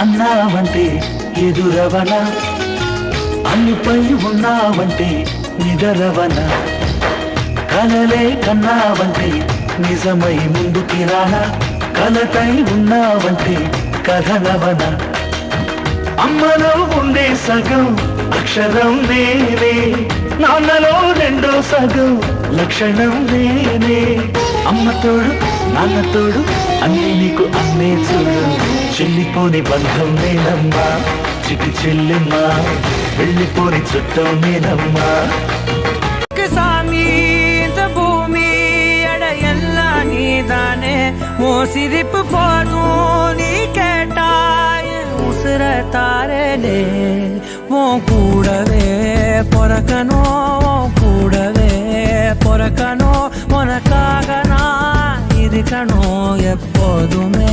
అన్నావంటే ఎదురవనా, అన్నిపై ఉన్నావంటే నిదరవనా, కలలే కన్నావంటే నిజమై ముందుకి రానా, కలతై ఉన్నావంటే కథనవనా. అమ్మలో ఉండే సగం అక్షరం నేనే, నాన్నలో రెండో సగం లక్షణం నేనే. అమ్మ తోడు నాన్న తోడు అన్నీ నీకు అన్నే చూడు, చెల్లిపోని బంధం నేనమ్మా, చిటి చెల్లెమ్మా, వెళ్ళిపోని చుట్టం నేనమ్మా. சாமி இந்த பூமி அட எல்லாம் நீதானே, ஓ சிரிப்பு போதும் நீ கேட்டாய் உசுர தாரலே. உன் கூடவே பொறக்கணும், கூடவே பொறக்கணும், உனக்காக நான் இருக்கணும் எப்போதுமே.